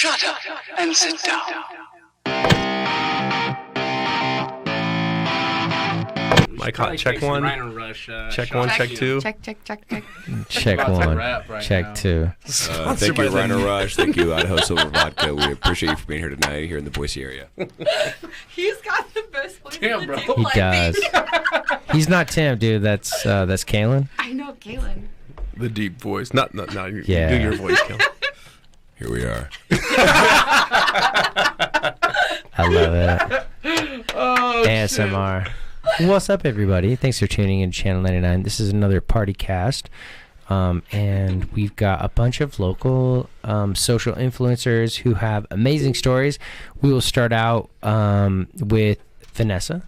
Shut up and sit down. Mic hot, check one. Check one, check two. Check. Check one. Check two. Thank you, Rhino Rush. Thank you, Idaho Silver Vodka. We appreciate you for being here tonight here in the Boise area. He's got the best voice. Damn, bro. He does. He's not Tim, dude. That's Kalen. I know, Galen. The deep voice. Not Yeah. Do your voice, Kalen. Here we are. I love it. ASMR. What's up, everybody? Thanks for tuning in to Channel 99. This is another party cast. And we've got a bunch of local social influencers who have amazing stories. We will start out with Vanessa.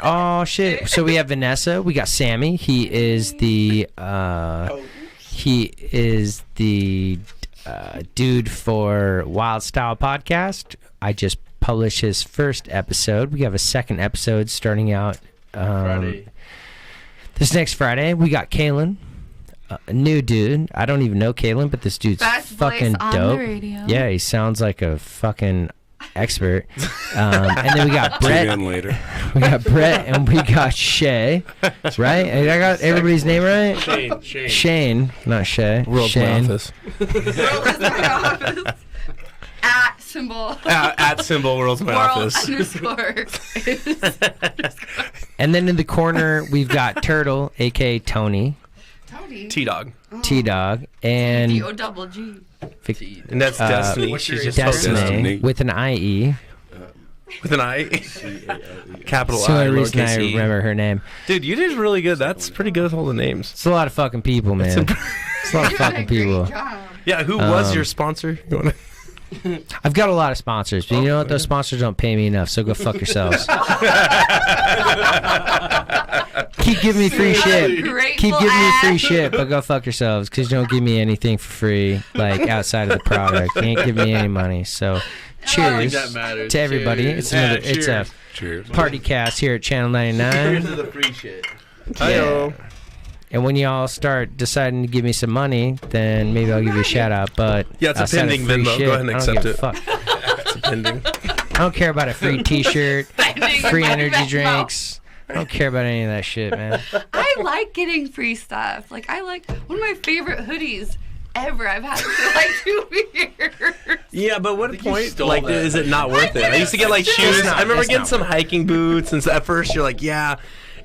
Oh, shit. So we have Vanessa. We got Sammy. He is the dude for Wild Style Podcast. I just published his first episode. We have a second episode starting out Friday. This next Friday. We got Kalen, a new dude. I don't even know Kalen, but this dude's Best fucking voice on dope. the radio. Yeah, he sounds like a fucking expert. And then we got Brett. Tune in later. We got Brett and we got Shay. Right? I got everybody's name right? Shane, not Shay. World's Shane. my office. At symbol. At symbol, world's my office. _. And then in the corner, we've got Turtle, a.k.a. Tony. Tony. T-Dog. T-Dog. And D-O-double-G. And that's Destiny. What's your She's just Destiny, Destiny. with an I-E. with an I. Capital That's the I, only reason I lowercase E. remember her name. Dude, you did really good. That's pretty good with all the names. It's a lot of fucking people, man. It's a lot of fucking people. Yeah, who was your sponsor? You wanna... I've got a lot of sponsors, but you know what? Those sponsors don't pay me enough, so go fuck yourselves. Keep giving me free shit. Keep giving me free shit, but go fuck yourselves, because you don't give me anything for free, like outside of the product. You ain't giving me any money. So, cheers that matters. to everybody. Cheers. It's a Cheers. party cast here at Channel 99. Here's to the free shit. Hi-yo. And when y'all start deciding to give me some money, then maybe I'll give you a shout out. But Yeah, it's a outside of pending free Venmo. shit, Go ahead and I don't accept give a it. fuck. It's pending. I don't care about a free T-shirt, free my energy Venmo. drinks. I don't care about any of that shit, man. I like getting free stuff. Like, I like one of my favorite hoodies ever. I've had it for like 2 years. Yeah, but what you point, stole like, that. is it not worth it? I used to get, like, shoes. not- I remember it's getting not some worth hiking boots, and so at first you're like, yeah.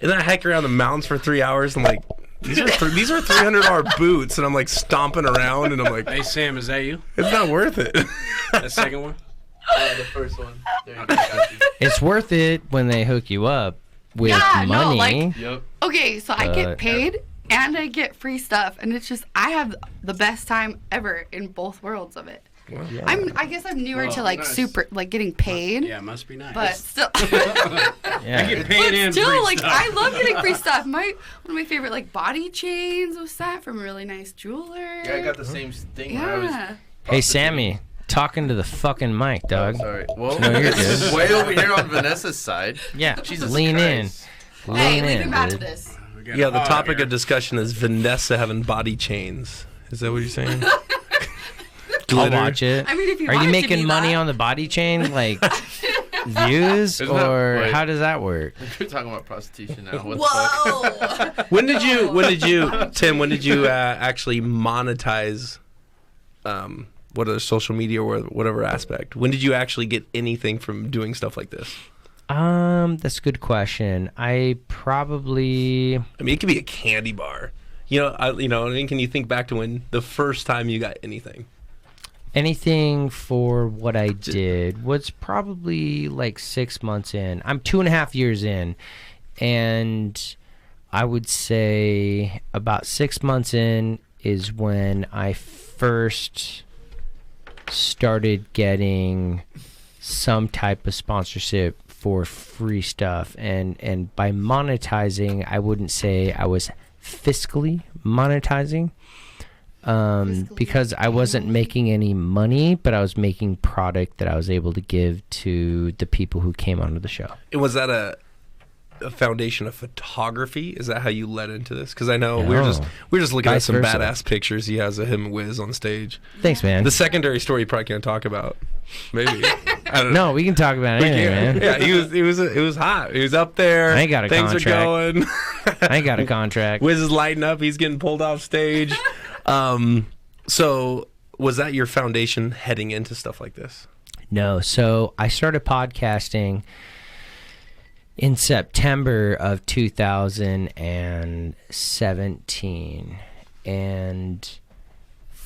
And then I hike around the mountains for 3 hours, and I'm like, these are $300 boots, and I'm, like, stomping around, and I'm like, Hey Sam, is that you? it's not worth it. The second one? The first one. There you go. Got you. It's worth it when they hook you up with Yeah, no, money. like- Yep. Okay, so I But- get paid and I get free stuff, and it's just I have the best time ever in both worlds of it. I guess I'm newer to like nice. super like getting paid, Yeah, must be nice. but still, Yeah. get paid and still free like stuff. I love getting free stuff. One of my favorite like body chains was that from a really nice jeweler. Yeah, I got the same thing when I was. Yeah. Hey, Sammy, talking to the fucking mic, dog. Sorry. Well, No, you're this good. is way over here on Vanessa's side. Yeah, Jesus lean Christ. in. Hey, Lean leave in, him out of dude. this. We got Yeah, it the all topic here. of discussion is Vanessa having body chains. Is that what you're saying? I'll watch it. I mean, if you Are want you it to making be money that. on the body chain, like views, Isn't that- or wait. how does that work? We're talking about prostitution now. What the fuck? Whoa! When did you, Tim, when did you actually monetize whether social media or whatever aspect? When did you actually get anything from doing stuff like this? That's a good question. I probably I mean, it could be a candy bar. I mean, can you think back to when the first time you got anything? anything for what I did was probably like 6 months in. I'm 2.5 years in, and I would say about 6 months in is when I first started getting some type of sponsorship for free stuff. And by monetizing, I wouldn't say I was fiscally monetizing, because I wasn't making any money, but I was making product that I was able to give to the people who came onto the show. And was that a a foundation of photography? Is that how you led into this? Because I know we're just looking at Vice some versa. badass pictures he has of him and Wiz on stage. Thanks, man. The secondary story you probably can't talk about. Maybe. I don't know. No, we can talk about anything, man. Yeah, it was hot. He was up there. I ain't got a Things contract. are going. I ain't got a contract. Wiz is lighting up. He's getting pulled off stage. So was that your foundation heading into stuff like this? No, so I started podcasting in September of 2017, and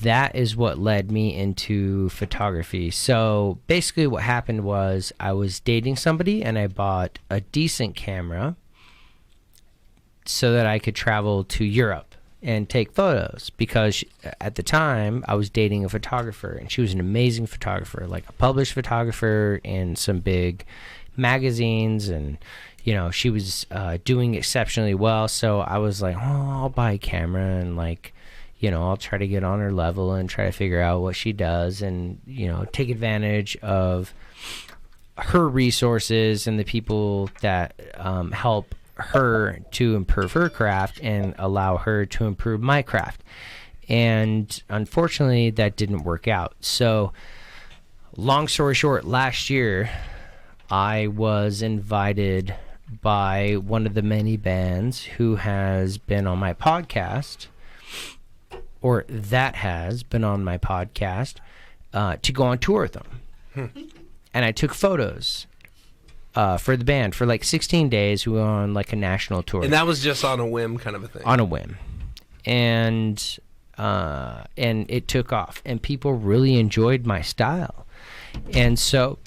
that is what led me into photography. So basically what happened was I was dating somebody and I bought a decent camera so that I could travel to Europe and take photos, because at the time I was dating a photographer and she was an amazing photographer, like a published photographer in some big magazines, and she was doing exceptionally well. So I was like, I'll buy a camera and I'll try to get on her level and try to figure out what she does, and take advantage of her resources and the people that help her to improve her craft and allow her to improve my craft. And unfortunately that didn't work out. So long story short, last year I was invited by one of the many bands who has been on my podcast, or that has been on my podcast, to go on tour with them. And I took photos for the band for like 16 days. We were on like a national tour. And that was just on a whim kind of a thing. On a whim. And it took off, and people really enjoyed my style. And so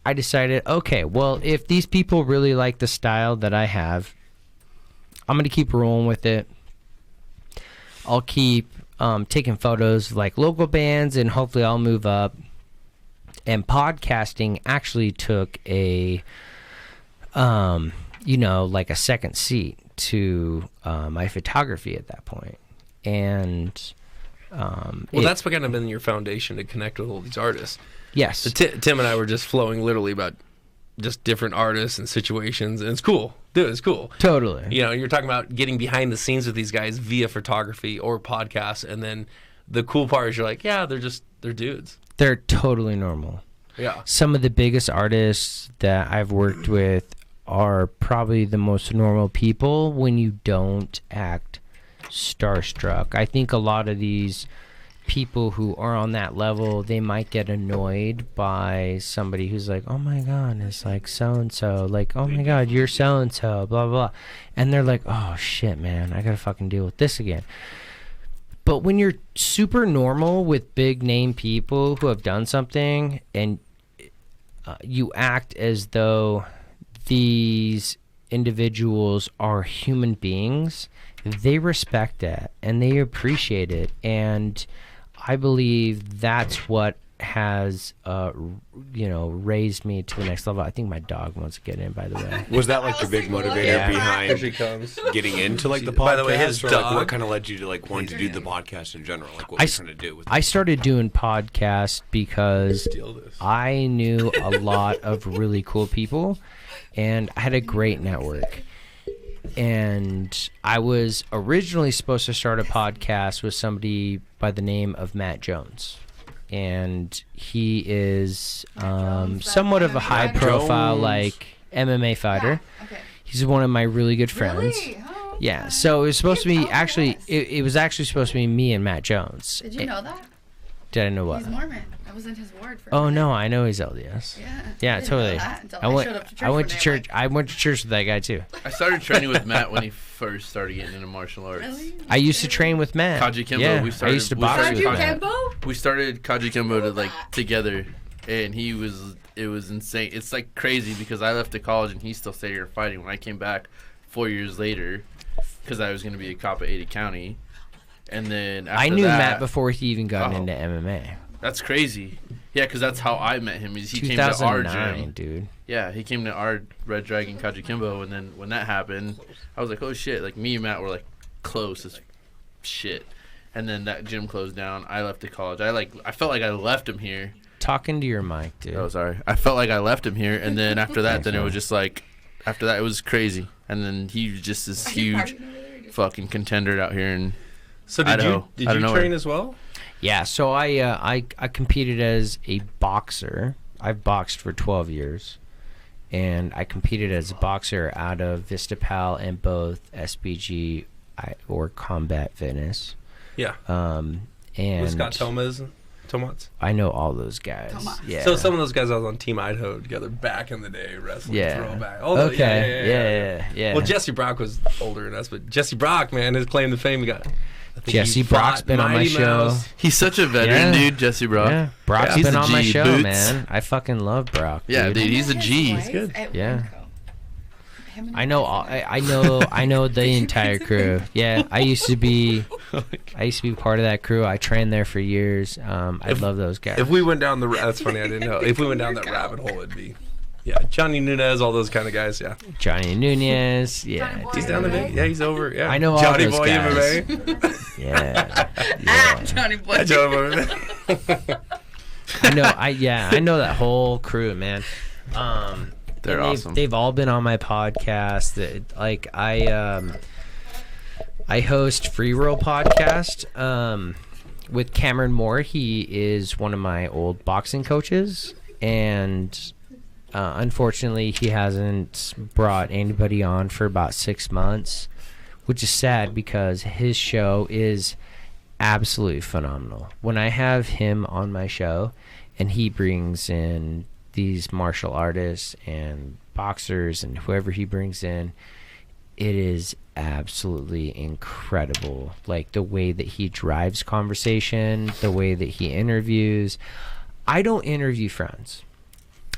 I decided, okay, well, if these people really like the style that I have, I'm going to keep rolling with it. I'll keep taking photos of like local bands, and hopefully I'll move up. And podcasting actually took a, like a second seat to my photography at that point. And that's what kind of been your foundation to connect with all these artists. Yes. So Tim and I were just flowing literally about just different artists and situations, and it's cool. Dude, it's cool. Totally. You're talking about getting behind the scenes with these guys via photography or podcasts, and then the cool part is you're like, yeah, they're dudes. They're totally normal. Yeah. Some of the biggest artists that I've worked with are probably the most normal people when you don't act starstruck. I think a lot of these people who are on that level, they might get annoyed by somebody who's like, oh my God, it's like so-and-so. Like, oh my God, you're so-and-so, blah, blah. And they're like, oh shit, man, I gotta fucking deal with this again. But when you're super normal with big name people who have done something, and you act as though these individuals are human beings, they respect that and they appreciate it. And I believe that's what has raised me to the next level. I think my dog wants to get in, by the way. Was that like the big motivator Yeah. behind Here she comes. getting into like the podcast? By the way, his or, like, dog- what kind of led you to like wanting to do the podcast in general? Like what were you trying to do with it? I started doing podcasts because Steal this. I knew a lot of really cool people, and I had a great network. And I was originally supposed to start a podcast with somebody by the name of Matt Jones. And he is somewhat of a high profile, Jones. like MMA fighter. Yeah, okay. He's one of my really good friends. Really? Oh, Yeah, okay. so it was supposed to be Oh, actually, yes. it was actually supposed to be me and Matt Jones. Did you know that? Did I know what? He's Mormon. I was in his ward for a Oh minute. no, I know he's LDS. Yeah. Yeah, I didn't know totally. that until I went. showed up to church I went one to day, church. like, I went to church with that guy too. I started training with Matt when he first started getting into martial arts. Really? I used to train with Matt. Kaji Kimbo, Yeah, we I started- used to we box started with Kaji Matt. Kimbo? We started Kaji Kimbo together, and it was insane. It's like crazy because I left to college and he still stayed here fighting. When I came back 4 years later, because I was going to be a cop at Ada County, and then after I knew that, Matt before he even got Oh. into MMA. That's crazy. Yeah, because that's how I met him. Is he came to our 2009, gym. dude. Yeah, he came to our Red Dragon Kaji Kimbo, and then when that happened, I was like, oh shit! Like me and Matt were like close as shit, and then that gym closed down. I left to college. I felt like I left him here. Talking to your mic, dude. Oh, sorry. I felt like I left him here, and then after that, then it was just like, after that, it was crazy. And then he was just this huge fucking contender out here in So Idaho. did I don't you know train where. as well? Yeah, so I competed as a boxer. I've boxed for 12 years, and I competed as a boxer out of Vistapal and both SBG or Combat Fitness. Yeah. And With Scott Tomats. I know all those guys. Tomas. Yeah. So some of those guys I was on Team Idaho together back in the day, wrestling Yeah. throwback. Okay. Yeah. Well, Jesse Brock was older than us, but Jesse Brock, man, his claim to fame, he got. I think Jesse he Brock's fought been on my Mighty show. Mouse. He's such a veteran, Yeah. dude, Jesse Brock. Yeah, Brock's He's been a on my G, show, Boots. man. I fucking love Brock. Yeah, dude, he's a His G. wife good. at Yeah. Winco. Him and I know all, I know the entire crew. Yeah, I used to be part of that crew. I trained there for years. I love those guys. If we went down that's funny, I didn't know. If we went down that rabbit hole, it'd be, yeah, Johnny Nunez, all those kind of guys, yeah. Johnny Nunez, yeah, Johnny Boy. He's down the big, yeah, he's over, yeah. I know all Johnny those Boy guys. MMA. yeah. Johnny Boy. Yeah, Johnny Boy MMA. I know that whole crew, man. They're and awesome. They've all been on my podcast. Like I host Free Roll podcast with Cameron Moore. He is one of my old boxing coaches, and unfortunately, he hasn't brought anybody on for about 6 months, which is sad because his show is absolutely phenomenal. When I have him on my show and he brings in these martial artists and boxers and whoever he brings in, it is absolutely incredible. Like the way that he drives conversation, the way that he interviews. I don't interview friends.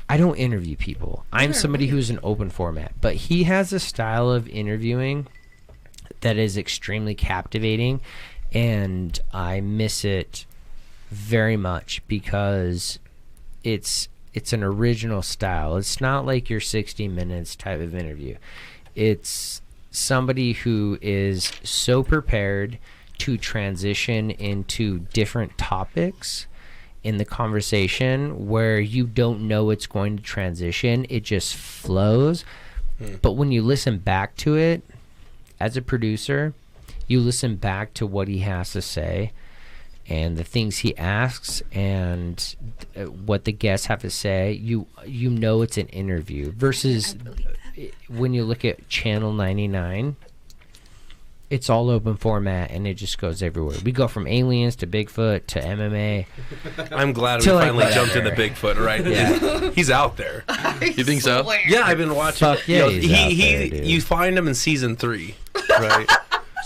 I don't interview people. I'm somebody who's an open format, but he has a style of interviewing that is extremely captivating, and I miss it very much because it's an original style. It's not like your 60 minutes type of interview. It's somebody who is so prepared to transition into different topics in the conversation where you don't know it's going to transition. It just flows. But when you listen back to it as a producer, you listen back to what he has to say and the things he asks and what the guests have to say. You know it's an interview versus when you look at Channel 99, it's all open format and it just goes everywhere. We go from aliens to Bigfoot to MMA. I'm glad we To, like, finally jumped into whatever. Bigfoot, right? Yeah. He's out there. You think so? Swear. Yeah, I've been watching. Fuck yeah, he's out there, dude. You find him in season 3, right?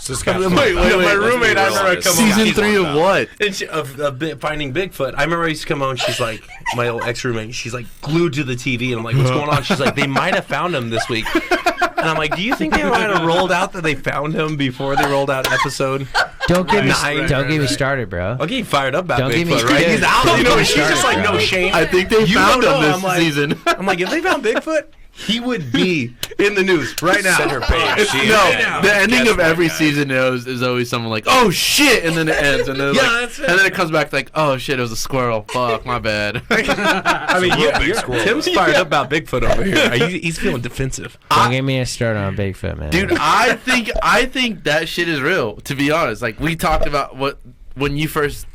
So this guy's My let's roommate, be I real remember honest. come on. Season 3 of what? And Finding Bigfoot. I remember I used to come home. She's like, my old ex-roommate. She's like glued to the TV, and I'm like, "What's going on?" She's like, "They might have found him this week." And I'm like, "Do you think they might have rolled out that they found him before they rolled out episode?" Don't get me Right, don't get me right. started, bro. I'll get you fired up about Don't get me Bigfoot, right? started. He's out. Don't You get know, me she's just started, like, no bro. shame. I think they You found don't him know. this I'm like- season. I'm like, if they found Bigfoot, he would be in the news right now. Center page. It's- She is No, right now. the ending Guess of what, every guys? season is always someone like, "Oh shit," and then it ends, and then Yeah, like, that's it. and then it comes back like, "Oh shit, it was a squirrel. Fuck, my bad." I mean, real big squirrel. Tim's fired up about Bigfoot over here. He's feeling defensive. Don't get me started on Bigfoot, man. Dude, I think that shit is real. To be honest, like we talked about when you first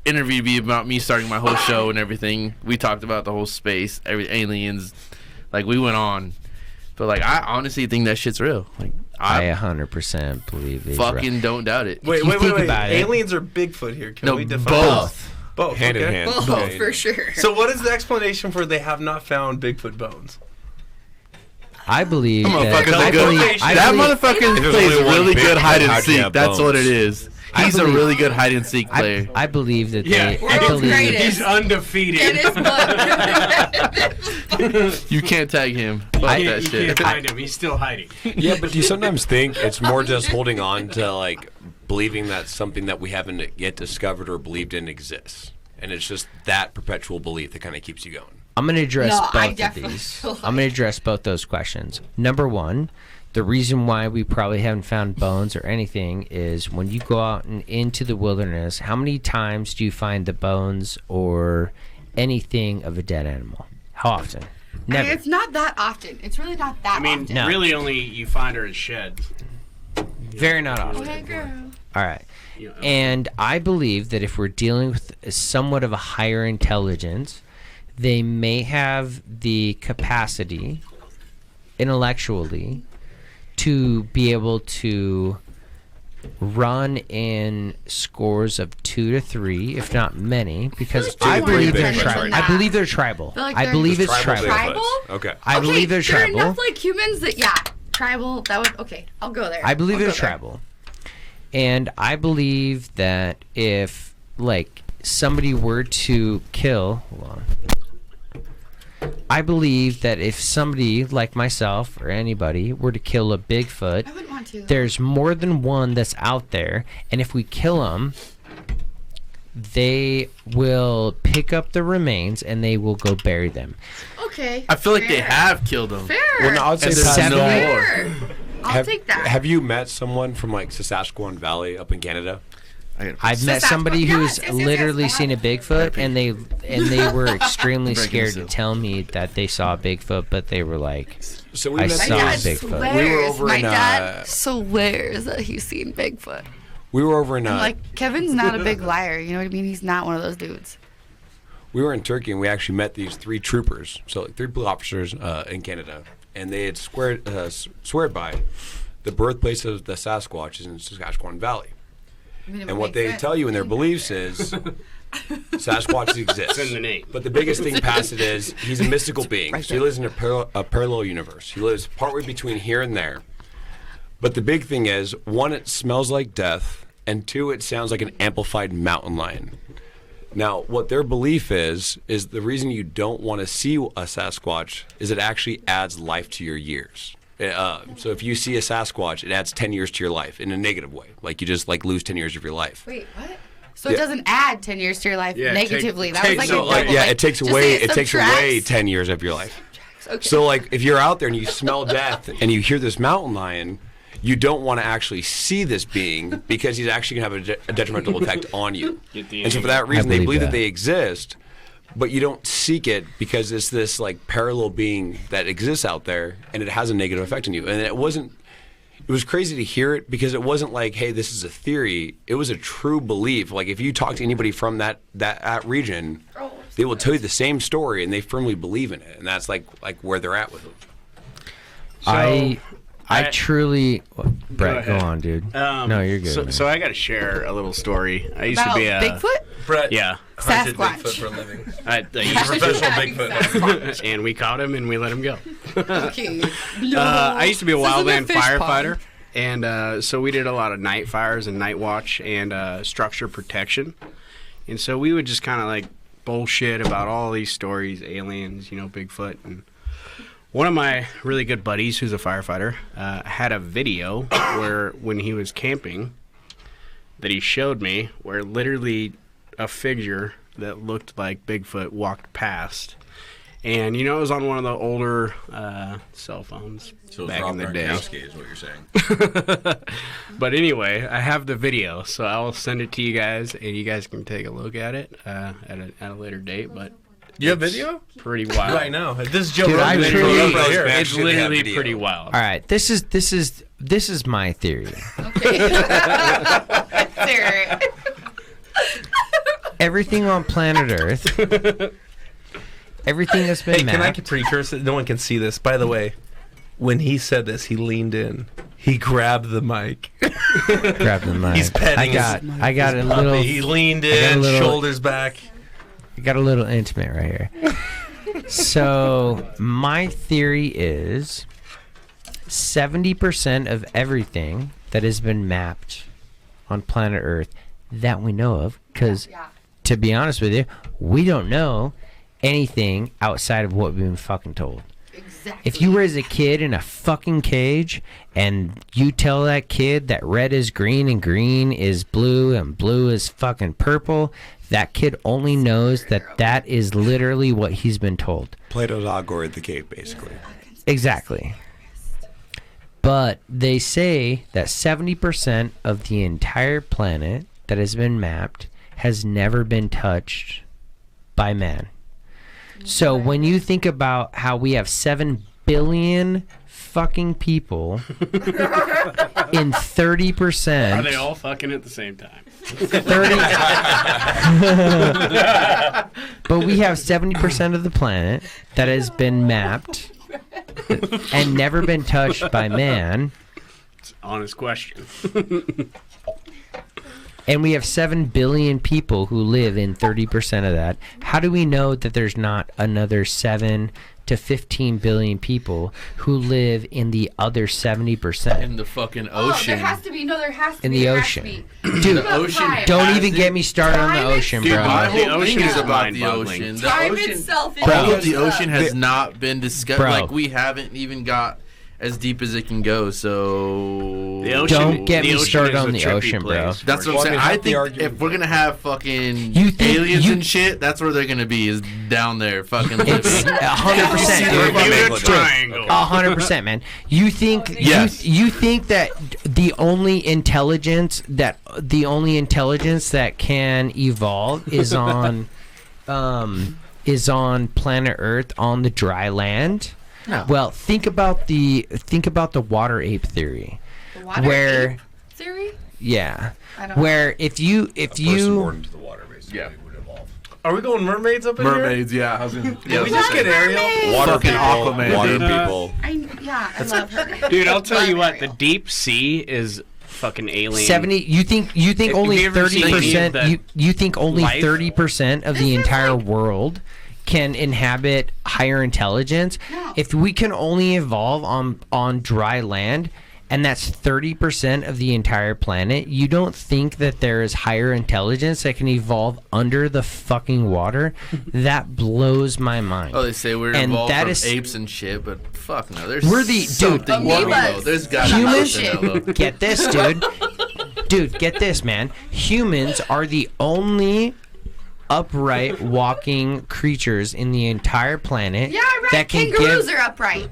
interviewed me about me starting my whole show and everything. We talked about the whole space, aliens. Like we went on, but like I honestly think that shit's real. Like I I 100% believe it. fucking don't doubt it. Wait, you wait, think wait. about it- Aliens or Bigfoot here? Can No, we define both. Both. Hand in okay. hand. Both, Yeah, for sure. So, what is the explanation for they have not found Bigfoot bones? I believe That that. motherfucker's I a good. believe, I That believe, motherfucker If there's plays only one really big good one, hide and how'd you seek. have That's what it bones? is. I He's a believe- really good hide and seek player. I believe that Yeah. they. I World's believe. greatest. He's undefeated. It is blood. You can't tag him. Fuck that You shit. can't find him. He's still hiding. Yeah, but do you sometimes think it's more just holding on to like believing that something that we haven't yet discovered or believed in exists, and it's just that perpetual belief that kind of keeps you going. I'm going to address No, I both of definitely these. feel like- I'm going to address both those questions. Number one, the reason why we probably haven't found bones or anything is when you go out and into the wilderness, how many times do you find the bones or anything of a dead animal? How often? Never. It's not that often. It's really not that I mean, often. No. really, only you find her in sheds. Very not often. Okay, girl. All right. You know, And I believe that if we're dealing with somewhat of a higher intelligence, they may have the capacity intellectually to be able to run in scores of 2 to 3, if not many, because I I feel like believe they're they're more tribal. intense I than believe that. they're tribal. Feel like I they're believe it's Tribal tribal. Bigfoots. Okay. I believe they're there are tribal. enough like humans that tribal. That would okay. I'll go there. I believe I'll they're go there. tribal. And I believe that if, like, somebody were to kill... Hold on. I believe that if somebody, like myself or anybody, were to kill a Bigfoot, I wouldn't want to. there's more than one that's out there. And if we kill them, they will pick up the remains and they will go bury them. Okay. I feel like they fair. have killed them. Fair. Well, no, I'd say And there's seven no- more. Fair. I'll take that. Have you met someone from like Saskatchewan Valley up in Canada? I've met somebody Yes, who's yes, yes, literally yes. seen a Bigfoot, and they were extremely Breaking scared to this up. tell me that they saw a Bigfoot, but they were like, So I met My saw dad Bigfoot. swears. We were over My in, dad swears that he's seen Bigfoot. we were over in I'm like, Kevin's not a big liar. You know what I mean? He's not one of those dudes. we were in Turkey and we actually met these 3 troopers, so like 3 police officers in Canada, and they had swear by the birthplace of the Sasquatch is in Saskatchewan Valley. I mean, it And would what make they sense. tell you in their beliefs is Sasquatch exists. It's in the name. But the biggest thing past it is he's a mystical being. So he lives in a parallel universe. He lives partway between here and there. But the big thing is, 1, it smells like death, and 2, it sounds like an amplified mountain lion. Now, what their belief is the reason you don't want to see a Sasquatch is it actually adds life to your years. So if you see a Sasquatch, it adds 10 years to your life in a negative way. Like you just like lose 10 years of your life. Wait, what? So it doesn't add 10 years to your life Yeah, negatively. That take- was like so, a like, double, Yeah, like, it takes just away say it takes subtracts. away 10 years of your life. Okay. So like if you're out there and you smell death and you hear this mountain lion, you don't want to actually see this being because he's actually going to have a detrimental effect on you. And so for that reason, they believe believe that that. they exist, but you don't seek it because it's this like parallel being that exists out there and it has a negative effect on you. And it was crazy to hear it because it wasn't like, hey, this is a theory. It was a true belief. Like if you talk to anybody from that region, they will tell you the same story and they firmly believe in it. And that's like where they're at with it. I truly... Brett, go ahead. on, dude. No, you're good. man. So I got to share a little story. I used About to be a Bigfoot? Brett Yeah. hunted Sasquatch. Bigfoot for a living. I used Professional Bigfoot. and we caught him and we let him go. Okay. I used to be a This isn't wildland fish firefighter, pond. and so we did a lot of night fires and night watch and structure protection. And so we would just kind of like bullshit about all these stories, aliens, Bigfoot. And one of my really good buddies, who's a firefighter, had a video where when he was camping that he showed me, where literally a figure that looked like Bigfoot walked past. And it was on one of the older cell phones back in the day. is what you're saying. But anyway, I have the video, so I'll send it to you guys, and you guys can take a look at it at a later date. But You have video? pretty wild. Right now. This is Joe Dude, I Rogan. truly- right here. It's Actually, they have literally video. pretty wild. All right, this is my theory. Okay. Let's hear it. Everything on planet Earth, everything that's been Hey, can I mapped. precurse it? No one can see this. By the way, when he said this, he leaned in. He grabbed the mic. Grab the mic. He's petting I got a little. He leaned I got a in, little- shoulders back. I got a little intimate right here. So my theory is 70% of everything that has been mapped on planet Earth that we know of, because Yeah. to be honest with you, we don't know anything outside of what we've been fucking told. Exactly. If you were as a kid in a fucking cage and you tell that kid that red is green and green is blue and blue is fucking purple, that kid only knows that that is literally what he's been told. Plato's Agora at the cave, basically. Exactly. But they say that 70% of the entire planet that has been mapped has never been touched by man. So when you think about how we have 7 billion fucking people in 30%. Are they all fucking at the same time? 30 But we have 70% of the planet that has been mapped and never been touched by man. It's an honest question. And we have 7 billion people who live in 30% of that. How do we know that there's not another 7 to 15 billion people who live in the other 70%? In the fucking Oh, there ocean. has to be. No, there has to In be. the there has ocean. to be. Dude, Look up ocean time. don't has even to- get me started on the Time ocean, Dude, bro. my The whole ocean thing is is about the mind-boggling. ocean. The Time ocean, itself is Bro. all of just the ocean has The- not been discussed. Bro. Like, we haven't even got as deep as it can go. So The ocean- Don't get the me ocean started is on a the trippy ocean, bro. place. that's what Well, I'm saying. I mean, I half the think argument- if we're gonna have fucking You think- aliens you- and shit, that's where they're gonna be. Is down there, fucking It's living. 100%, Yeah, dude. Bermuda Dude. Triangle. 100%, man. You think Yes. you think that the only intelligence that can evolve is on planet Earth on the dry land? No. Well, think about the water ape theory. The water Where- ape theory? Yeah. I don't know. Where if you Person born into the water, basically, Yeah. would evolve. Are we going mermaids up in here? Mermaids, yeah. I was gonna, Did we just get Ariel? Water Fucking people. Aquaman, Water dude. people. I love her. Dude, I'll tell you Love what, the Ariel. deep sea is fucking alien. 70 you think Have only you ever seen any of 30% that you think only life? 30% of the This is entire like- world can inhabit higher intelligence? No. If we can only evolve on dry land, and that's 30% of the entire planet, you don't think that there is higher intelligence that can evolve under the fucking water? That blows my mind. Oh, they say we're And involved that from is- apes and shit, but fuck no. There's We're the- dude, something more we Amoebas. know. There's gotta be Humans- something though. Get this, dude. Dude, get this, man. Humans are the only upright walking creatures in the entire planet Yeah, right. that can Kangaroos give are upright.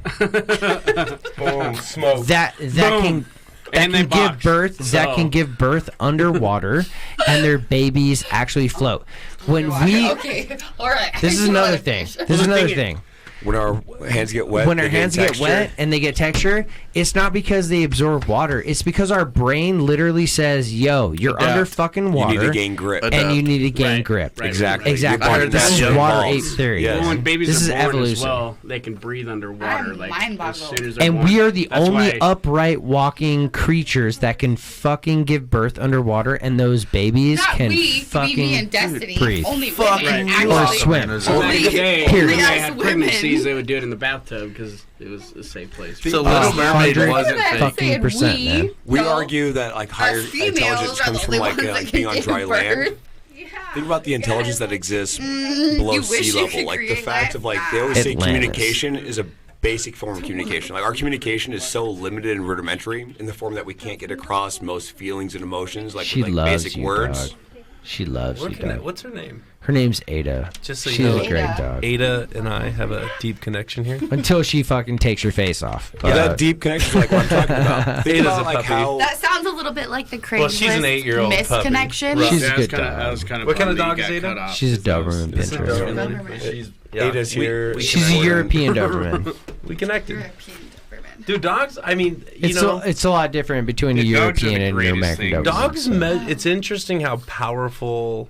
Boom, smoke. that Boom. And they can give box. birth that So- can give birth underwater and their babies actually float. When we Okay, all right. this is another thing. This is another thing. When our hands get wet, When they our gain hands get texture. wet and they get texture, it's not because they absorb water. It's because our brain literally says, "Yo, you're Adapt. under fucking you water, need to gain grip. and you need to gain Right, grip." right, Exactly. Exactly. I heard This that is young water balls. ape theory. Yes. Well, when babies This is are born evolution. as well, they can breathe underwater. I'm Like mind-boggled. as soon as they're And born. we are the That's only why- upright walking creatures that can fucking give birth underwater, and those babies Not can we, me fucking and Destiny. breathe. Only Fucking women. you Actually. or are. swim. There's Well, Only- back in the day, Period. when they us had women. pregnancies, they would do it in the bathtub because it was a safe place. So Little Mermaid 100 wasn't fake. fucking percent, man. We No. argue that like higher Us females intelligence are comes the from only like ones that can being on give dry birth. land. Yeah. Think about the intelligence that exists below Mm, you wish sea you level. could Like the create fact life. of like they always say Atlantis. communication is a basic form of communication. Like our communication is so limited and rudimentary in the form that we can't get across most feelings and emotions like She with like loves basic you, words. dog. She loves you, dog. What's her name? Her name's Ada. Just so you She's know. a great Ada. dog. Ada and I have a deep connection here. Until she fucking takes your face off. Yeah, that deep connection is like what I'm talking about. Think Ada's about a like puppy. how That sounds a little bit like the Craigslist Well, she's an 8-year-old puppy. misconnection. Right. She's a Yeah, I was good kinda- dog. I was kind of What kind of bummed dog that is you Ada? got cut off. She's a That was- Doberman This is Pinscher. Doberman. She's Ada's here. We She's a connected. European Doberman. We connected. European Doberman. Dude, dogs. I mean, you It's know, it's a lot different between a Yeah, dogs are European the and an greatest American thing. Doberman. dogs. so. It's interesting how powerful,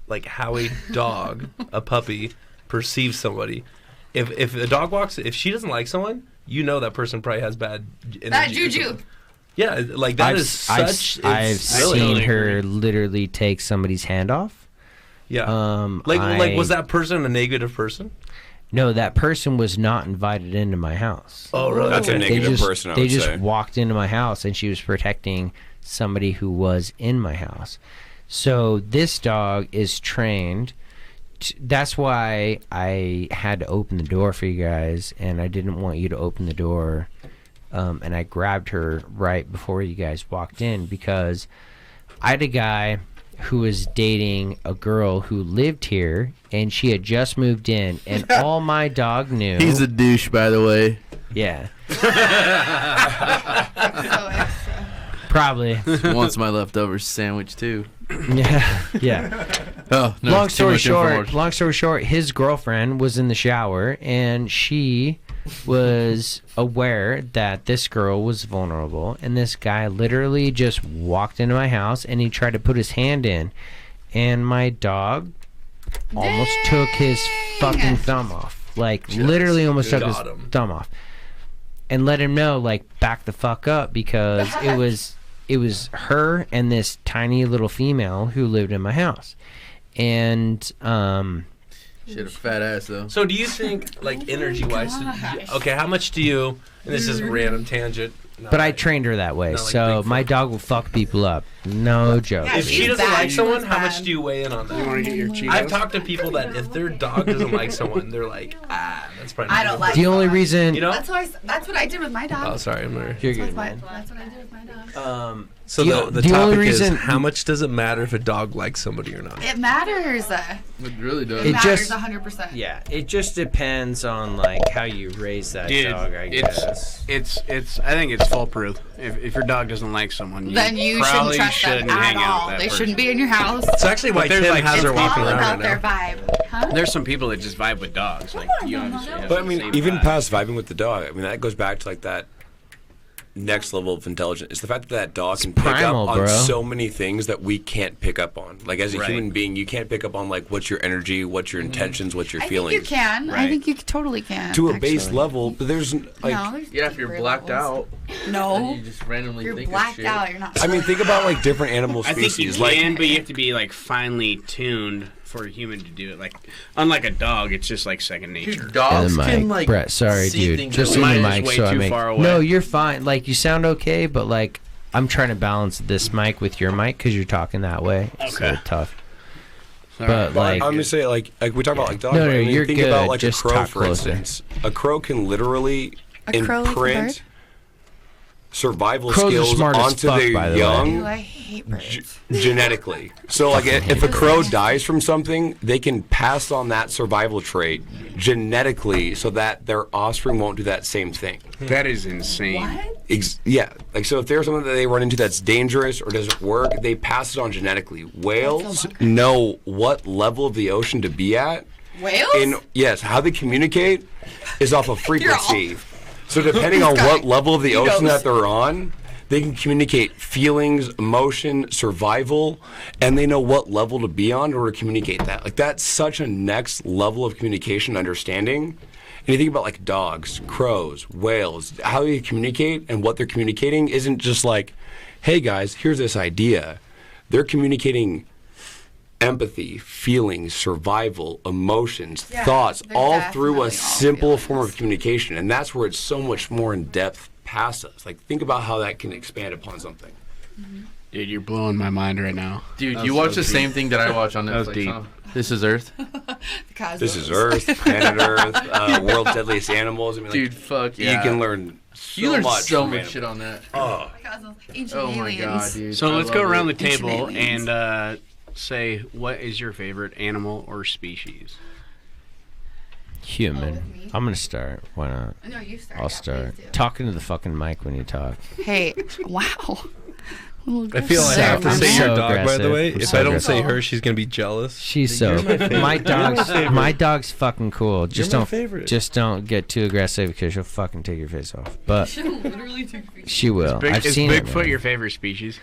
like how a dog, a puppy, perceives somebody. If a dog walks, if she doesn't like someone, you know that person probably has bad energy. That juju. Yeah, like that is such. I've it's really- seen really her agree. literally take somebody's hand off. Yeah. Like Was that person a negative person? No, that person was not invited into my house. Oh, really? That's a They negative just, person, I they would just say. walked into my house, and she was protecting somebody who was in my house. So this dog is trained. That's why I had to open the door for you guys, and I didn't want you to open the door. And I grabbed her right before you guys walked in because I had a guy who was dating a girl who lived here, and she had just moved in, and all my dog knew. He's a douche, by the way. Yeah, So extra. probably. Wants my leftover sandwich too. Yeah, yeah. Oh, no, long too story much short, information. his girlfriend was in the shower and she was aware that this girl was vulnerable, and this guy literally just walked into my house and he tried to put his hand in, and my dog almost took his fucking thumb off. Like, literally almost took his got him. thumb off. And let him know, like, back the fuck up, because it was her and this tiny little female who lived in my house. And She had a fat ass though. So do you think, like, energy-wise, okay, how much do you, and this is a random tangent. but I trained her that way, Not like so Bigfoot. my dog will fuck people up. No joke. Yeah, If she she's doesn't bad. like someone, She's how much bad. do you weigh in on You want that? to get your Cheetos? I've talked to people that if their dog doesn't like someone, they're like, that's probably I not don't good. like The only someone. reason You know? That's what I did with my dog. Oh, sorry, I'm sorry. you're That's good, what man. that's what I did with my dog. So The the only topic reason- is, how much does it matter if a dog likes somebody or not? It matters. It really does. It, It matters just- 100%. Yeah, it just depends on like how you raise that Dude, dog, I guess. it's. I think it's foolproof. If your dog doesn't like someone, Then you shouldn't probably trust them shouldn't at hang out all. with that They person. shouldn't be in your house. It's actually why there's, Tim like, has It's her all walking around about right their now. vibe. Huh? There's some people that just vibe with dogs. Like, you obviously have But I the mean, same even vibe. past vibing with the dog, I mean, that goes back to like that next level of intelligence. It's the fact that that dog can pick primal, up on bro. so many things that we can't pick up on. Like as a Right. human being, you can't pick up on like what's your energy, what's your intentions, what's your I feelings. think you can. I Right. think you totally can. To a base actually. level, but there's like. No, there's Yeah, if you're deeper blacked levels. out, No. and you just randomly You're think of blacked shit. out. You're not. I mean, think about like different animal I species. think you like can, but you have to be like finely tuned for a human to do it. Like, unlike a dog, it's just like second nature. Dude, dogs And the can mic. like Brett, sorry, see dude. things Just that in we- the Mine is mic, way so I too make. far away. No, you're fine. Like you sound okay, but like I'm trying to balance this mic with your mic because you're talking that way. It's a Okay. little tough. Sorry. But like, I'm just saying, like we talk about like dogs. No, right? no, I mean, you're think good. about like Just a crow, talk for closer. instance. A crow can literally A crow is a bird? imprint survival Crows are skills smart as onto fuck, their by the way. young Ooh, I hate birds. genetically. So like if a crow dies from something, they can pass on that survival trait genetically so that their offspring won't do that same thing. That is insane. What? Yeah, like so if there's something that they run into that's dangerous or doesn't work, they pass it on genetically. Whales know what level of the ocean to be at. Whales? And yes, how they communicate is off of frequency. So depending on This what guy, level of the he ocean knows. that they're on, they can communicate feelings, emotion, survival, and they know what level to be on in order to communicate that. Like that's such a next level of communication understanding. And you think about like dogs, crows, whales, how they communicate and what they're communicating isn't just like, hey guys, here's this idea. They're communicating empathy, feelings, survival, emotions, Yeah, thoughts, they're all through definitely all a simple form feelings. of communication. And that's where it's so much more in depth past us. Like, think about how that can expand upon something. Dude, you're blowing my mind right now. Dude, That you was watch so the deep. same thing that I watch on That was Netflix. deep. Huh? This is Earth. Cosmos. This is Earth, Planet Earth, World's Deadliest Animals. I mean, like, Dude, fuck yeah. you can learn so You learn much so from much animals. shit on that. Oh, Cosmos. Ancient Oh my aliens. god, dude. So I let's go love around it. the table Ancient aliens. and say, what is your favorite animal or species? human. Oh, me? I'm gonna start. Why not? No, you start. I'll yeah, start. please do. Talking to the fucking mic when you talk. Hey, wow. I feel like I have to I'm say so your dog, by aggressive. the way. I'm If so I don't say aggressive. her, she's gonna be jealous. She's so my dog's fucking cool. Just my don't favorite. just don't get too aggressive because she'll fucking take your face off. But Literally took me. she will. I've is seen it. Bigfoot man. your favorite species?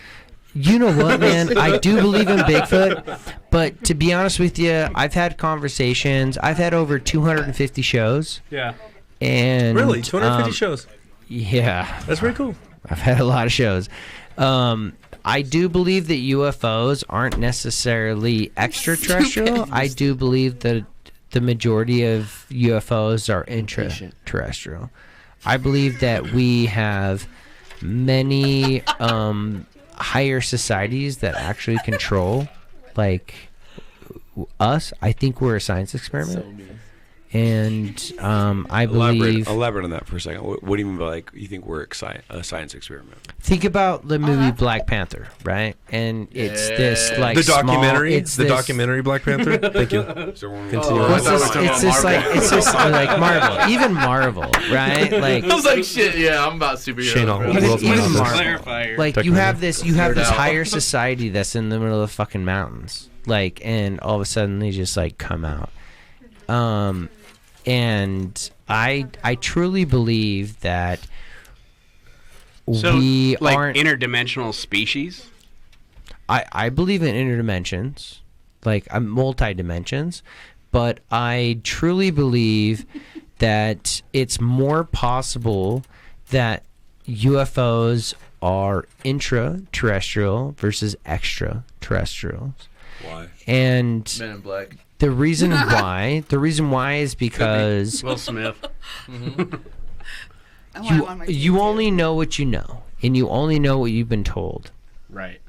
You know what, man? I do believe in Bigfoot, but to be honest with you, I've had conversations. I've had over 250 shows, Yeah. and Really, 250 shows. Yeah, That's pretty cool. I've had a lot of shows. I do believe that UFOs aren't necessarily extraterrestrial. I do believe that the majority of UFOs are intraterrestrial. I believe that we have many higher societies that actually control, like us. I think we're a science experiment, and I believe. Elaborate on that for a second. What do you mean by like you think we're a science experiment? Think about the movie Black Panther, right? And it's this like The small- documentary. it's The this- documentary Black Panther. Thank you. Continue. What's I this? thought we were It's talking this about like Marvel. it's this like Marvel, even Marvel, right? Like I was like, shit, yeah, I'm about superheroes. Shane bro. Allen. even, World's even Mightiest. Marvel. Clarifier. Like you Documentary. have this Nerd out. higher society that's in the middle of the fucking mountains. like, and all of a sudden they just like come out. And I truly believe that So, we like aren't. interdimensional species. I believe in interdimensions, like multi-dimensions, but I truly believe that it's more possible that UFOs are intraterrestrial versus extraterrestrials. Why? And Men in Black. the reason why is because Will Smith. I want him on my team, you too. only know what you know, and you only know what you've been told. Right.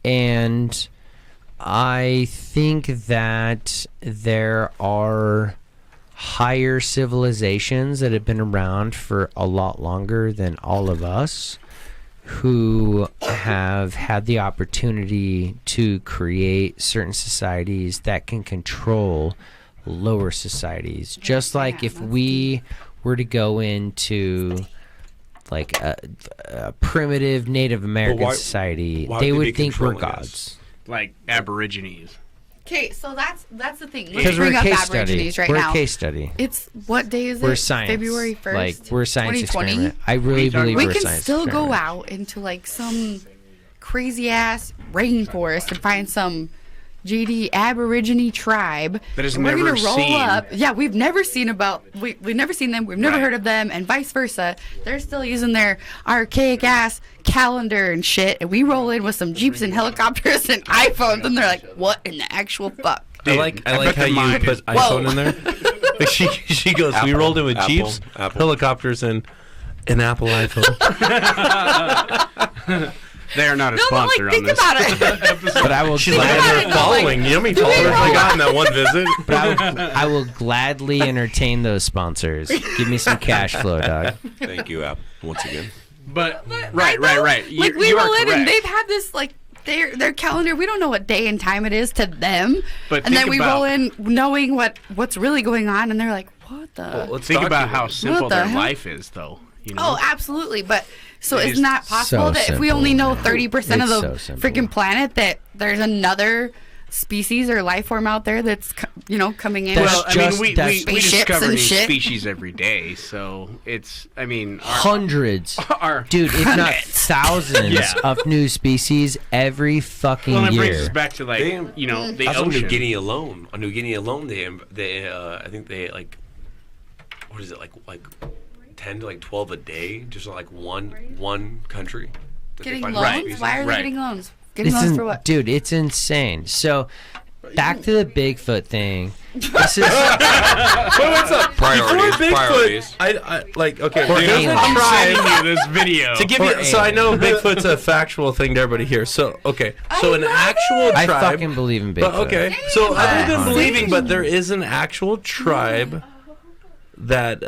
And I think that there are higher civilizations that have been around for a lot longer than all of us, who have had the opportunity to create certain societies that can control lower societies. Just like if we were to go into like a primitive Native American why- society, why they would they would be think we're controlling gods. us? Like Aborigines. Okay, so that's the thing. Let's Because we're bring a up case study. Aborigines right We're now. a case study. It's what day is We're it? science. February 1st. Like we're a science 2020. experiment. I really believe We we're a can science still go experiment. out into like some crazy ass rainforest and find some GD Aborigine tribe That is and we're never gonna roll seen. up. Yeah, we've never seen we've never seen them. We've never Right. heard of them, and vice versa. They're still using their archaic ass calendar and shit, and we roll in with some jeeps and helicopters and iPhones, and they're like, "What in the actual fuck?" I like I how bet you their mind put is- iPhone in there. Like she goes. We Apple, rolled in with Apple, Jeeps, Apple. helicopters, and an Apple iPhone. They are not a No, but sponsor like, on think this. about it. But I will. She's like, about and it, they're though, like, following. You know how many do we followers roll they got in that one visit? But I will gladly entertain those sponsors. Give me some cash flow, dog. Thank you, App, once again. But But right. Like You, we you are roll in and correct. they've had this like their calendar. We don't know what day and time it is to them, But and then think we about- roll in knowing what's really going on, and they're like, "What the?" Let's Think talk about to how them. simple the their hell? life is, though. You know? Oh, absolutely. But so It it's is not possible so that if we simple. only know 30% of It's the so simple. freaking planet, that there's another species or life form out there that's coming in. That's Well, I just- mean, we Spaceships discover and new shit. species every day, so it's. I mean, Hundreds, our dude, if not thousands Yeah. of new species every fucking well, it brings us year. back to like They- the That's on New ocean. Guinea alone. On New Guinea alone, they I think they like, what is it like 10 to like 12 a day, just like one country. that they getting find loans? species. Why are they Right. getting loans? Getting loans for what? Dude, it's insane. So, back to the Bigfoot thing. This is But what's up? Priorities, Before Bigfoot, priorities. I like okay. For there's a aliens. I'm tribe- sending you this video. to give For you, so I know aliens. Bigfoot's a factual thing to everybody here. So okay, so an actual I tribe. fucking believe in Bigfoot. But okay, so other than Same. believing, but there is an actual tribe that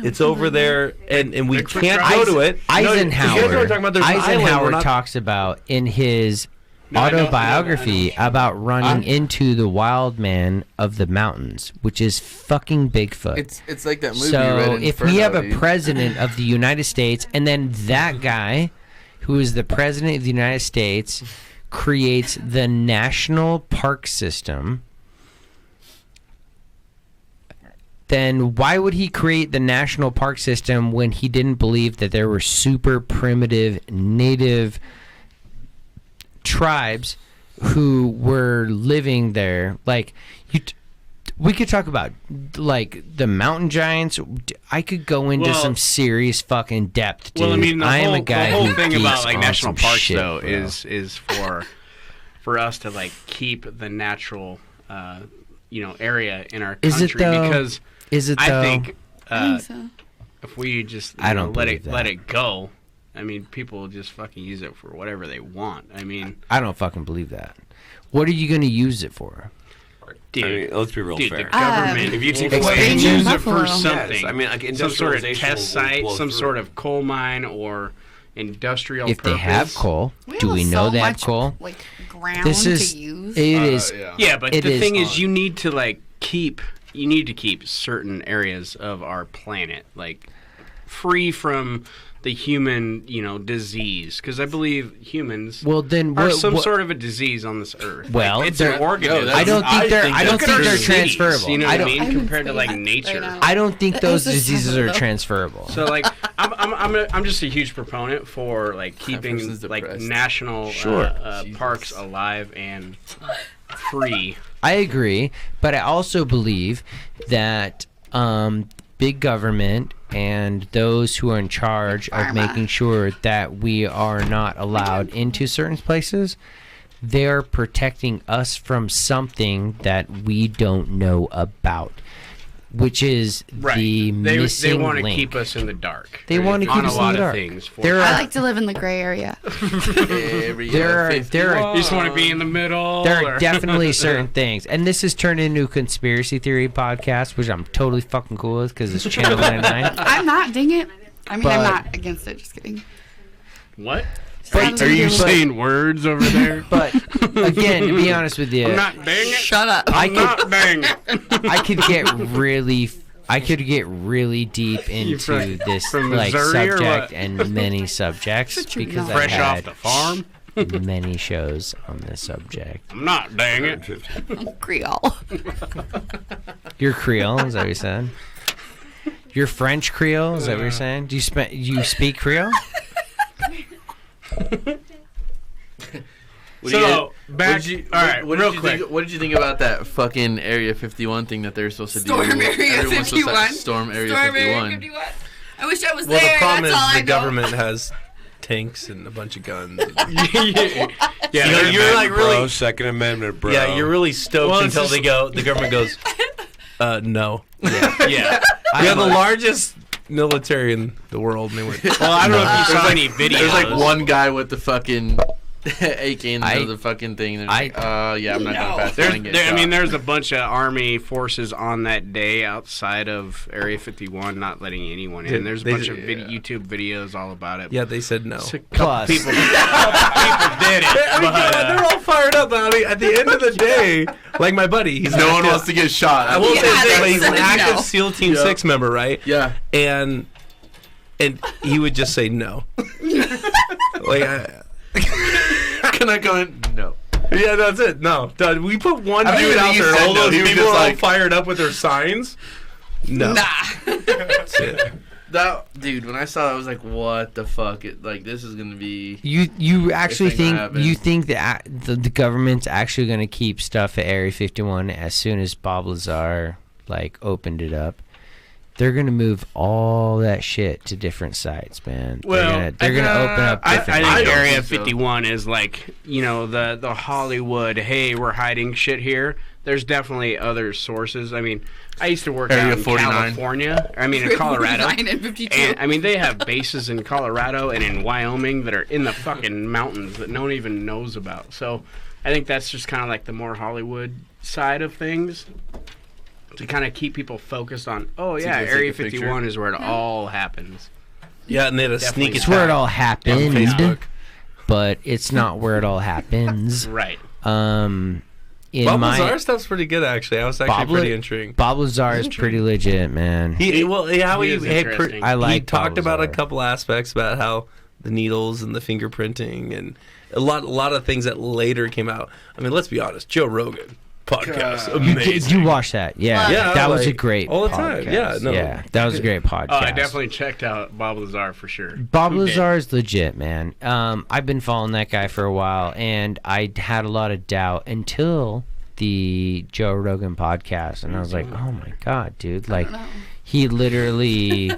it's over there, and we Bigfoot can't tribe? go to it. No, you guys know what Eisenhower. we're talking about. There's an island. We're Eisenhower not- talks about in his I know, autobiography about running into the wild man of the mountains, which is fucking Bigfoot. It's like that movie. you read So in if we have a Inferno, president of the United States, and then that guy, who is the president of the United States, creates the national park system, then why would he create the national park system when he didn't believe that there were super primitive native tribes who were living there? Like, we could talk about like the mountain giants. I could go into Well- some serious fucking depth, dude. Well, I mean, the am whole, a guy the whole who thing geeks about like on national some parks shit, though bro. is for us to like keep the natural area in our country Is it though? because Is it though? I think I think so. if we just I don't let believe let that. it go, I mean, people will just fucking use it for whatever they want. I mean, I don't fucking believe that. What are you going to use it for? dude, I mean, let's be real dude, fair. the government If you take will away- use it Buffalo. for Yes, something. I mean, like some sort of industrialization test will site, blow some through. sort of coal mine or industrial If they have purpose. coal, do have we know so they have much, cool? like ground This is to use. it is yeah. Yeah, but It the is thing is, on. you need to keep certain areas of our planet like free from the human, disease, because I believe humans Well, then are what, some what- sort of a disease on this earth. Well, it's an they're- organism. no, I don't think they're. think I don't that's think they're cities, transferable. You know I what I don't. mean? I'm Compared to saying like that nature. right now. I don't think those This is diseases are though. transferable. So like I'm just a huge proponent for like keeping person's like depressed. national Sure. Jesus. parks alive and free. I agree, but I also believe that big government and those who are in charge of Pharma. making sure that we are not allowed into certain places, they're protecting us from something that we don't know about, which is the They missing want to link. keep us in the dark. They want to on keep a us in lot the of dark. things. For There sure. I are- like to live in the gray area. Every There are- year, there are- You just want to be in the middle. There or- are definitely certain things, and this has turned into a conspiracy theory podcast, which I'm totally fucking cool with because it's Channel 99. I'm not, dang it. I mean, But- I'm not against it. Just kidding. What? But- Are you but- saying words over there? But again, to be honest with you, I'm not dang it. Shut up. I'm not dang it. I could get really deep into from- this from like Missouri or subject what? and many subjects Shut your because mouth. I Fresh off had the farm. many shows on this subject. I'm not dang it. Creole. You're Creole, is that what you said? You're French Creole, is that what you're saying? Do you speak Creole? What do you- So back. What did you, all right, what real did you quick. think? What did you think about that fucking Area 51 thing that they're supposed to Storm do? Area Everyone's supposed to 51. Storm Area Storm 51. Area 51. I wish I was Well, there. the problem That's is all I the know. government has tanks and a bunch of guns. Yeah, You know, they're- you're like bro, really, Second Amendment, bro. yeah, you're really stoked Well, it's until just- the government goes, no. yeah. We have the largest military in the world. And they went, Well, I don't know if you saw any videos. There's like one guy with the fucking AK in I- the fucking thing. And I- like, yeah, I'm not going to pass it. There's, and get I mean, shot. there's a bunch of army forces on that day outside of Area 51, not letting anyone in. There's a They- bunch of YouTube videos all about it. yeah, they said no. A couple Plus- people, couple did it. I mean, but, they're all fired up. I mean, at the end of the day, like my buddy, he's no one active- wants to get shot. I will Yeah, say this, they but he's an said active no. SEAL Team Yeah. 6 member, right? Yeah. And he would just say no. Like, Can I go in? No. yeah, that's it. No, done. We put one I dude think out he there. said All no. those He was people just are all like- fired up with their signs. No, Nah. that's it. That dude, when I saw it, I was like, "What the fuck?" Like, this is gonna be. You actually This ain't think gonna happen. that the government's actually going to keep stuff at Area 51 as soon as Bob Lazar like opened it up? They're going to move all that shit to different sites, man. Well, they're gonna open up I different. think don't Area think so. 51 is like, the Hollywood, hey, we're hiding shit here. There's definitely other sources. I mean, I used to work Area out in 49. California. I mean, in Colorado. 9 and 52. And I mean, they have bases in Colorado and in Wyoming that are in the fucking mountains that no one even knows about. So I think that's just kind of like the more Hollywood side of things to kind of keep people focused on, oh, yeah, go take Area a picture. 51 is where it all happens. Yeah, and they had a Definitely. sneak it's where it attack all on happened, Facebook. but it's not where it all happens. Right. In Bob my Lazar stuff's pretty good, actually. I was actually pretty intrigued. Bob Lazar is pretty legit, man. He He is interesting. I like he talked Bob about a Lazar. couple aspects about how the needles and the fingerprinting and a lot of things that later came out. I mean, let's be honest, Joe Rogan podcast, amazing. You watch that? Yeah, Yeah, that was a like, great all the time. podcast. Yeah, no. yeah, that was a great podcast. Oh, I definitely checked out Bob Lazar for sure. Bob Who did? Lazar is legit, man. I've been following that guy for a while, and I had a lot of doubt until the Joe Rogan podcast, and I was like, "Oh my god, dude!" Like, he literally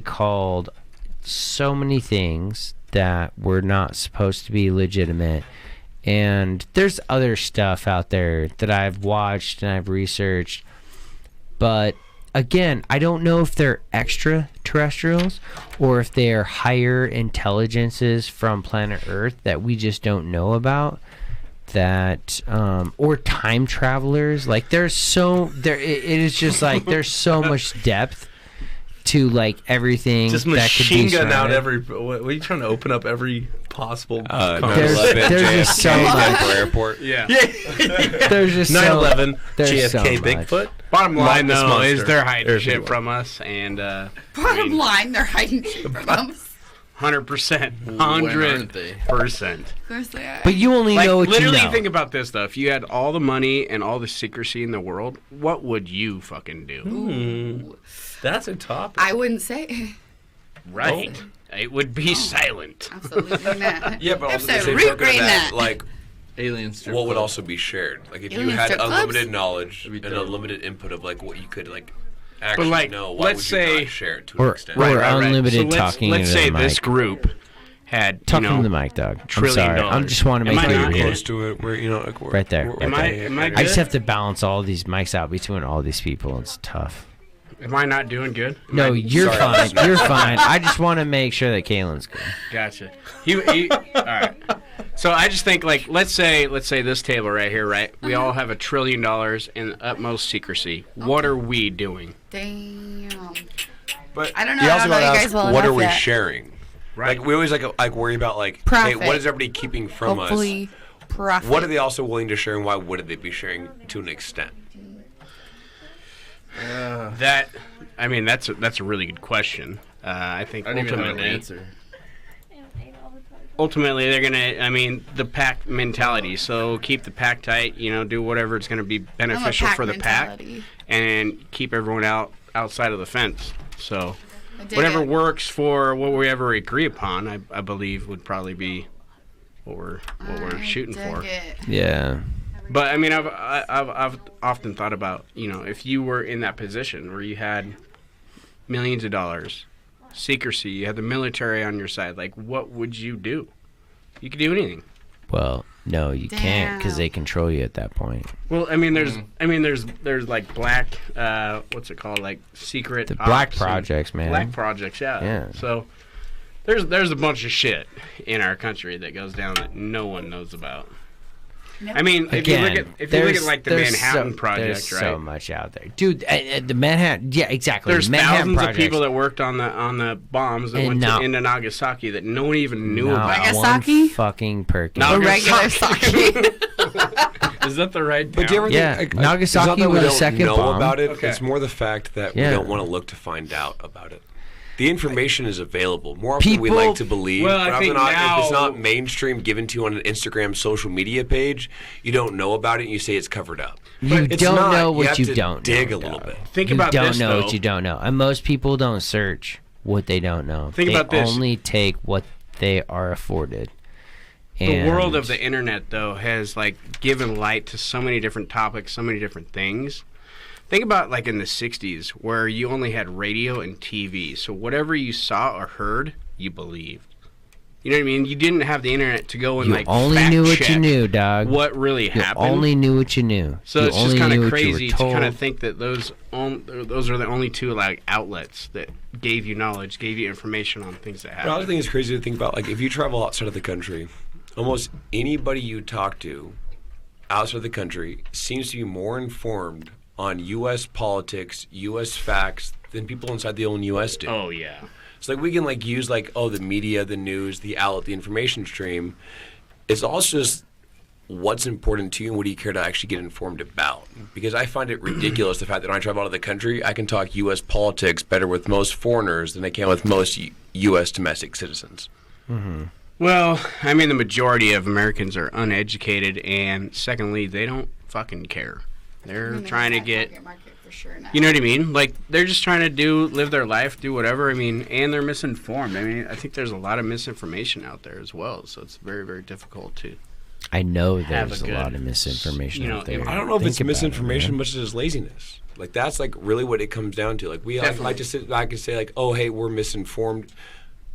called so many things that were not supposed to be legitimate. And there's other stuff out there that I've watched and I've researched, but again, I don't know if they're extraterrestrials or if they are higher intelligences from planet Earth that we just don't know about. That or time travelers. Like it is just like there's so much depth to like everything Just that could be machine gun out surrounded. every. What are you trying to open up every possible? There's conversation? just so JFK much. Denver Airport. Yeah. There's just 9/11, there's JFK, so much. Bigfoot. Bottom line, Loch Ness though, is Monster. they're hiding There's shit the from us, and Bottom line, they're hiding shit from us. 100%, aren't they? 100%. Of course they are. But you only Like, know what literally, you know. think about this though. If you had all the money and all the secrecy in the world, what would you fucking do? Ooh. That's a topic. I wouldn't say. Right? It would be silent. Absolutely not. Yeah, but also the same Absolutely token of that, not. like, Alien strip what would club. also be shared? Like, if you Alien had strip clubs? unlimited knowledge That'd be and dope. unlimited input of like what you could like actually like, know, why let's would you say- not share it to an Or, extent? or unlimited So talking let's into say the this mic. group had, Talking you know, to the mic, Doug. I'm $1 sorry. trillion. I just want to Am make I sure not you're here. close to it, where you know, like, we're, Right there, we're- right Am I- okay, am I I good? just have to balance all these mics out between all these people. It's tough. am I not doing good? Am No, I- you're Sorry, fine. listeners. You're fine. I just want to make sure that Kaylin's good. Gotcha. He all right. So I just think, like, let's say this table right here, right? We all have $1 trillion in utmost secrecy. What are we doing? Damn. But I don't know. you I also don't know gotta you ask, guys well what are enough we yet. sharing? Right. Like we always like worry about like, hey, Profit. what is everybody keeping from Hopefully, profit. us? What are they also willing to share, and why would they be sharing to an extent? That, I mean, that's a really good question. I think I don't even know an ultimately, answer. ultimately they're gonna. I mean, the pack mentality. So keep the pack tight. You know, do whatever it's gonna be I'm a beneficial pack for the pack, mentality. and keep everyone outside of the fence. So I dig whatever it. works for what we ever agree upon, I believe would probably be what we're I shooting dig for. it. Yeah. But I mean, I've often thought about, you know, if you were in that position where you had millions of dollars, secrecy, you had the military on your side, like, what would you do? You could do anything. Well, no, you can't because Damn. they control you at that point. Well, I mean, there's like black, what's it called, like secret. The black ops and projects, man. Black projects, yeah. Yeah. So there's a bunch of shit in our country that goes down that no one knows about. I mean, if you look at like the there's Manhattan so, Project, there's right? so much out there, dude. The Manhattan, yeah, exactly. There's Manhattan thousands projects. of people that worked on the bombs that And went not- into Nagasaki that no one even knew Not about. Nagasaki? one fucking Perkins. No. A regular Nagasaki. sake. Is that the right But do you ever town? Yeah, think, Nagasaki it's not that we was a don't second know bomb. about it. Okay. It's more the fact that Yeah. we don't want to look to find out about it. The information is available. More often than we People- like to believe. Well, I but often think not, if it's now- not mainstream given to you on an Instagram social media page, you don't know about it and you say it's covered up. You It's don't not. know You what have you to don't dig know, a little dog. bit. Think You about don't this, know though. what you don't know, and most people don't search what they don't know. Think they about this. only take what they are afforded. The world of And- the internet, though, has like given light to so many different topics, so many different things. Think about like in the 60s where you only had radio and TV. So whatever you saw or heard, you believed. You know what I mean? You didn't have the internet to go and you like only fact knew what check you knew, dog. what really You happened. only knew what you knew. So You it's just only kind knew of what you were crazy to kind told. of think that those are the only two like outlets that gave you knowledge, gave you information on things that But I also happened. think it's crazy to think about, like, if you travel outside of the country, almost anybody you talk to outside of the country seems to be more informed on U.S. politics, U.S. facts than people inside the own U.S. do. Oh yeah. So like we can like use like the media, the news, the outlet, the information stream. It's also just what's important to you and what do you care to actually get informed about. Because I find it ridiculous the fact that when I travel out of the country, I can talk U.S. politics better with most foreigners than I can with most U.S. domestic citizens. Well, I mean, the majority of Americans are uneducated, and secondly, they don't fucking care. They're trying to get, For sure now. you know what I mean? Like, they're just trying to live their life, do whatever. I mean, and they're misinformed. I mean, I think there's a lot of misinformation out there as well, so it's very, very difficult to. I know have there's a a good, lot of misinformation you know, out there. I don't know if Think it's about it, misinformation man. much as laziness. Like that's like really what it comes down to. Like we Definitely. like to sit back and say like, oh hey, we're misinformed.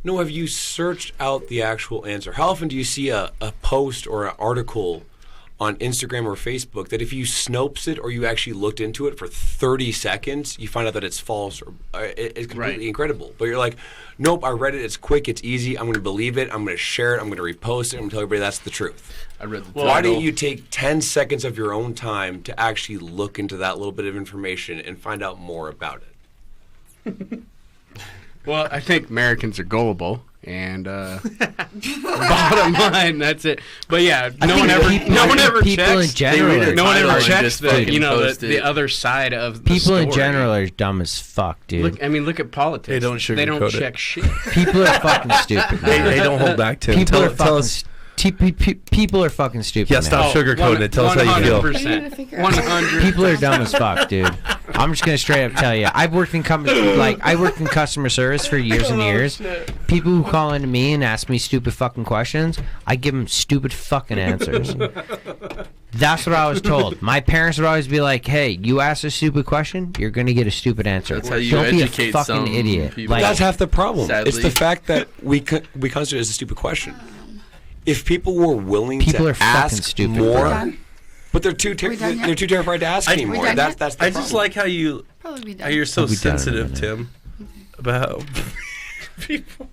No, have you searched out the actual answer? How often do you see a post or an article on Instagram or Facebook that if you Snopes it or you actually looked into it for 30 seconds, you find out that it's false or it's completely Right. incredible. But you're like, nope, I read it. It's quick. It's easy. I'm going to believe it. I'm going to share it. I'm going to repost it. I'm going to tell everybody that's the truth. I read the Why title. don't you take 10 seconds of your own time to actually look into that little bit of information and find out more about it? Well, I think Americans are gullible, and bottom line, that's it. But yeah, no one ever people checks. in general. No one ever Timeline checks just the fucking the other side of the People in story. general are dumb as fuck, dude. Look at politics. They don't They don't sugarcoat it. check shit. People are fucking stupid. Hey, man. don't hold back, Tim. People Tell are fucking. us. People are fucking stupid. Yeah, man. stop sugarcoating it. Tell us how you feel. 100%. 100. People are dumb as fuck, dude. I'm just gonna straight up tell you. I've worked in customer service for years and years. People who call into me and ask me stupid fucking questions, I give them stupid fucking answers. That's what I was told. My parents would always be like, "Hey, you ask a stupid question, you're gonna get a stupid answer. That's how you Don't be a educate fucking some idiot." people. Like, That's half the problem. It's Sadly. the fact that we consider it as a stupid question. If people were willing People to are fucking ask stupid, more, Done? but they're too terrified to ask anymore. done That's yet? that's the I problem. just like how Probably be done. you're so We'll be done in a sensitive, minute. Tim, about people.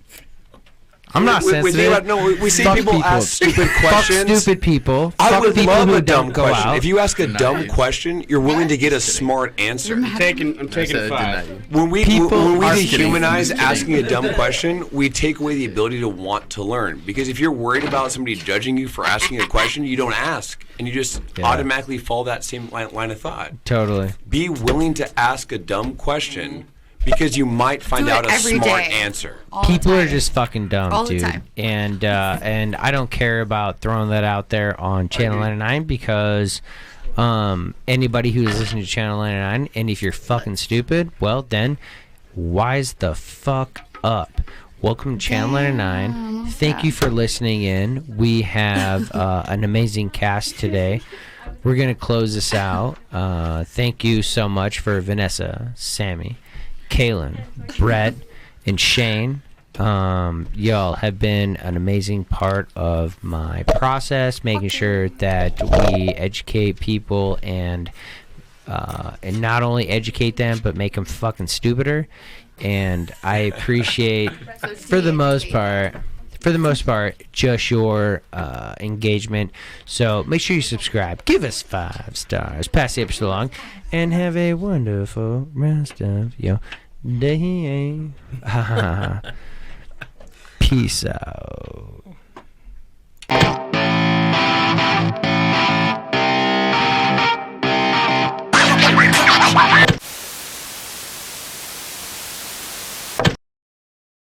I'm not we sensitive. we see Fuck people ask stupid Fuck questions. stupid people. I Fuck would people love who a dumb don't go question. out. If you ask a Deny dumb you. question, you're willing to get a smart answer. I'm taking I said 5. deny you. When we are kidding. dehumanize I'm kidding. asking a dumb question, we take away the ability to want to learn. Because if you're worried about somebody judging you for asking a question, you don't ask, and you just automatically follow that same line of thought. Totally. Be willing to ask a dumb question because you might find Do it out a every smart day. answer. All the People are time. just fucking dumb, All the dude. time. And I don't care about throwing that out there on Channel 99 because anybody who is listening to Channel 99, and if you're fucking stupid, well then, wise the fuck up. Welcome to Channel 99. Thank you for listening in. We have an amazing cast today. We're gonna close this out. Thank you so much for Vanessa, Sammy, Kaylin, Brett, and Shane. Y'all have been an amazing part of my process, making sure that we educate people and not only educate them, but make them fucking stupider. And I appreciate, for the most part, just your engagement. So make sure you subscribe. Give us 5 stars. Pass the episode along. And have a wonderful rest of your day. Peace out.